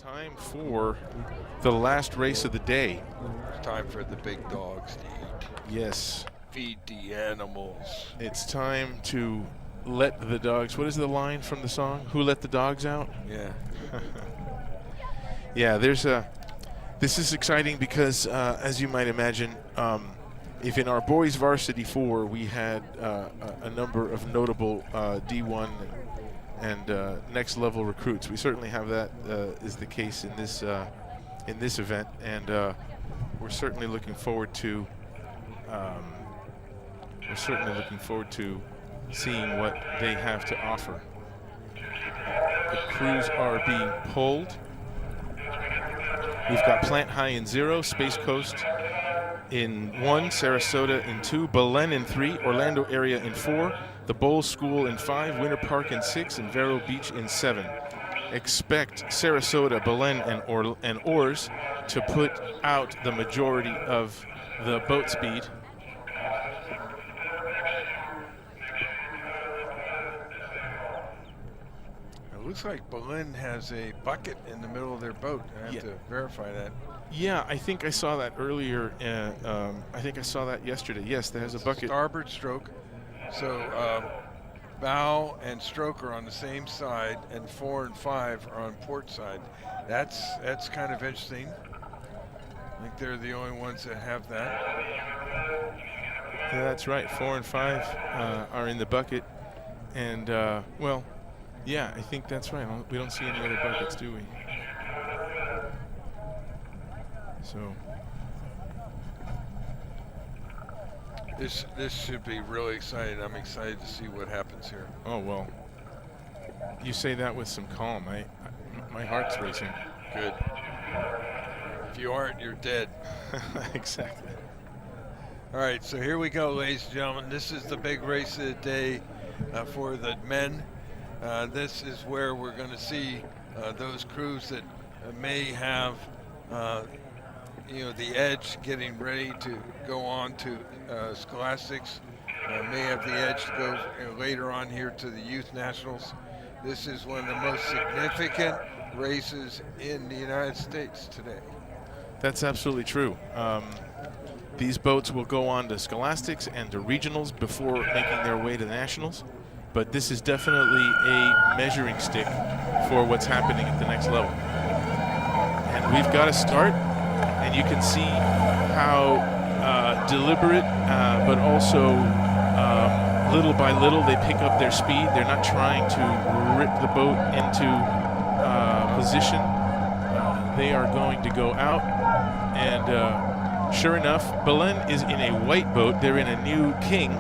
Time for the last race of the day. It's time for the big dogs to eat. Yes, Feed the animals. it's time to let the dogs. What is the line from the song? Who let the dogs out? Yeah. Yeah, this is exciting because, as you might imagine, if in our boys varsity 4 we had a number of notable D1 and next level recruits, we certainly have that is the case in this event, and we're certainly looking forward to seeing what they have to offer. The crews are being pulled. We've got Plant High in 0, Space Coast in 1, Sarasota in 2, Belen in 3, Orlando area in 4, the Bowles School in 5, Winter Park in 6, and Vero Beach in 7. Expect Sarasota, Belen, and Oars to put out the majority of the boat speed. It looks like Belen has a bucket in the middle of their boat. I have to verify that. Yeah, I think I saw that earlier. I think I saw that yesterday. Yes, there has a bucket. Starboard stroke. So bow and stroke are on the same side, and 4 and 5 are on port side. That's kind of interesting. I think they're the only ones that have that. Yeah, that's right. 4 and 5 are in the bucket, and well, yeah, I think that's right. We don't see any other buckets, do we? So this should be really exciting. I'm excited to see what happens here. Oh well, you say that with some calm. My heart's racing. Good. If you aren't, you're dead. Exactly. All right, so here we go, ladies and gentlemen. This is the big race of the day for the men. This is where we're going to see those crews that may have the edge getting ready to go on to Scholastics, may have the edge to go later on here to the Youth Nationals. This is one of the most significant races in the United States today. That's absolutely true. These boats will go on to Scholastics and to regionals before making their way to the Nationals, but this is definitely a measuring stick for what's happening at the next level. And we've got to start, and you can see how deliberate, but also little by little they pick up their speed. They're not trying to rip the boat into position. They are going to go out, and sure enough, Belen is in a white boat. They're in a new King,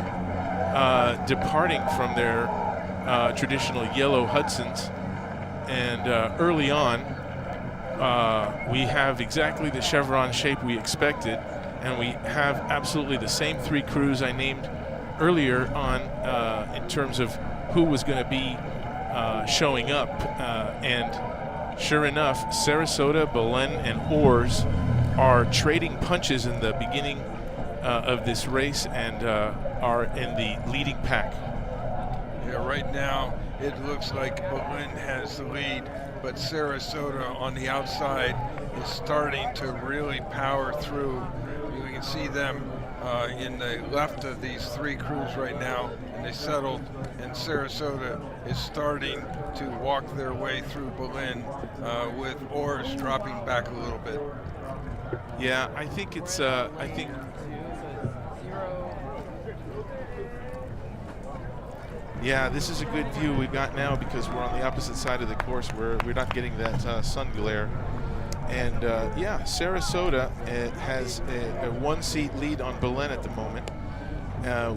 departing from their traditional yellow Hudsons, and early on we have exactly the chevron shape we expected, and we have absolutely the same 3 crews I named earlier on in terms of who was going to be showing up, and sure enough, Sarasota, Belen, and Oars are trading punches in the beginning of this race, and are in the leading pack. Yeah, right now it looks like Belen has the lead, but Sarasota on the outside is starting to really power through. You can see them in the left of these 3 crews right now, and they settled, and Sarasota is starting to walk their way through Belen with Oars dropping back a little bit. Yeah, I think it's yeah, this is a good view we've got now because we're on the opposite side of the course where we're not getting that sun glare. And yeah, Sarasota has a 1-seat lead on Belen at the moment.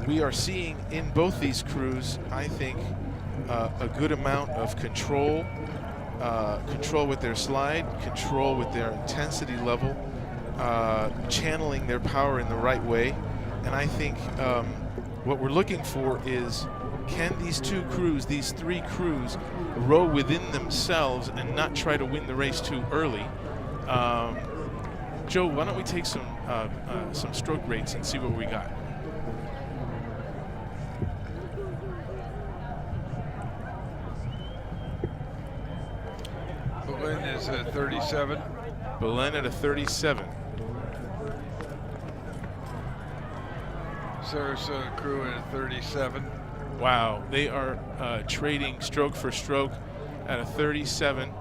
We are seeing in both these crews, I think, a good amount of control with their slide, control with their intensity level, channeling their power in the right way. And I think what we're looking for is, can these 2 crews, these 3 crews, row within themselves and not try to win the race too early? Joe, why don't we take some stroke rates and see what we got? Belen is a 37. Belen at a 37. Sarasota crew at a 37. Wow, they are trading stroke for stroke at a 37.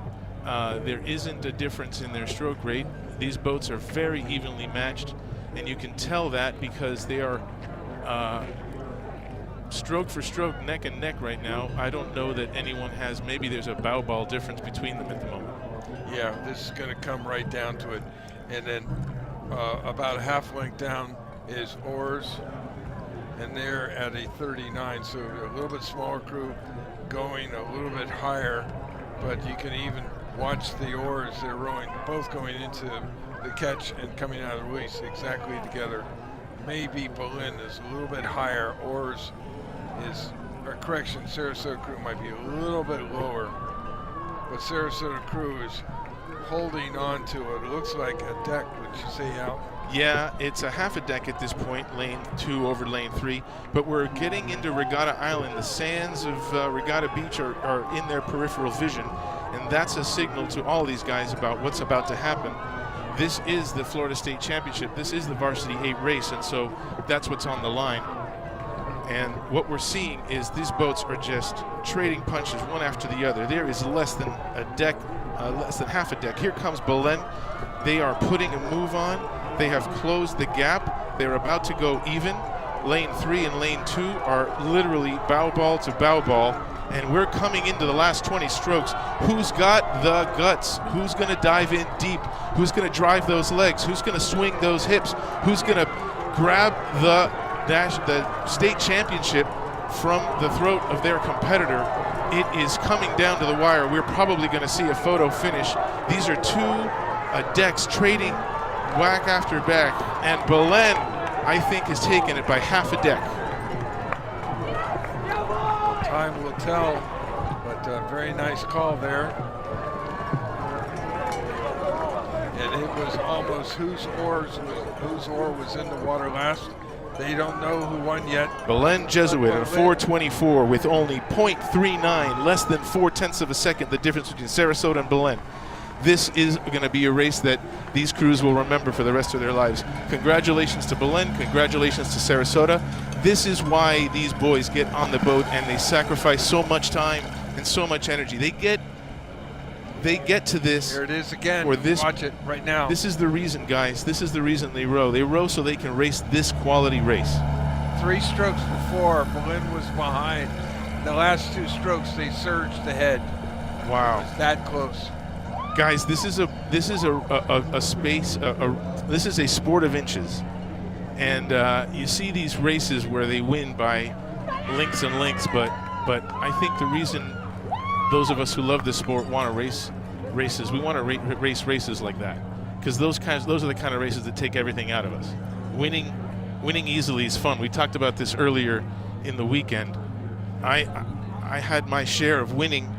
There isn't a difference in their stroke rate. These boats are very evenly matched, and you can tell that because they are stroke for stroke, neck and neck right now. I don't know that anyone has, maybe there's a bow ball difference between them at the moment. Yeah, this is going to come right down to it. And then about a half length down is oars, and they're at a 39, so a little bit smaller crew going a little bit higher, but you can even watch the oars. They're rowing, both going into the catch and coming out of the release exactly together. Maybe Belen is a little bit higher. Oars is, or correction, Sarasota crew might be a little bit lower, but Sarasota crew is holding on to it. It looks like a deck, would you say, Al? Yeah, it's a half a deck at this point, lane 2 over lane 3, but we're getting into Regatta Island. The sands of Regatta Beach are in their peripheral vision, and that's a signal to all these guys about what's about to happen. This is the Florida State Championship. This is the Varsity 8 race, and so that's what's on the line. And what we're seeing is these boats are just trading punches one after the other. There is less than a deck, less than half a deck. Here comes Belen. They are putting a move on. They have closed the gap. They're about to go even. Lane 3 and lane 2 are literally bow ball to bow ball, and we're coming into the last 20 strokes. Who's got the guts? Who's going to dive in deep? Who's going to drive those legs? Who's going to swing those hips? Who's going to grab the state championship from the throat of their competitor? It is coming down to the wire. We're probably going to see a photo finish. These are two decks trading whack after back, and Belen, I think, has taken it by half a deck. Time will tell, but very nice call there. And it was almost whose oar was in the water last. They don't know who won yet. Belen Jesuit at 4:24 with only 0.39, less than 0.4 of a second, the difference between Sarasota and Belen. This is going to be a race that these crews will remember for the rest of their lives. Congratulations to Belen, congratulations to Sarasota. This is why these boys get on the boat and they sacrifice so much time and so much energy. They get to this. Here it is again. Or this, watch it right now. This is the reason, guys. This is the reason they row. They row so they can race this quality race. 3 strokes before, Belen was behind. The last 2 strokes, they surged ahead. Wow. It was that close. Guys, this is a space. This is a sport of inches, and you see these races where they win by lengths and lengths. But I think the reason those of us who love this sport want to race races, we want to race races like that, because those are the kind of races that take everything out of us. Winning easily is fun. We talked about this earlier in the weekend. I had my share of winning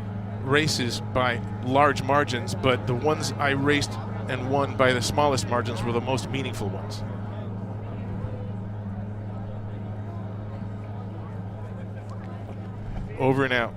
races by large margins, but the ones I raced and won by the smallest margins were the most meaningful ones. Over and out.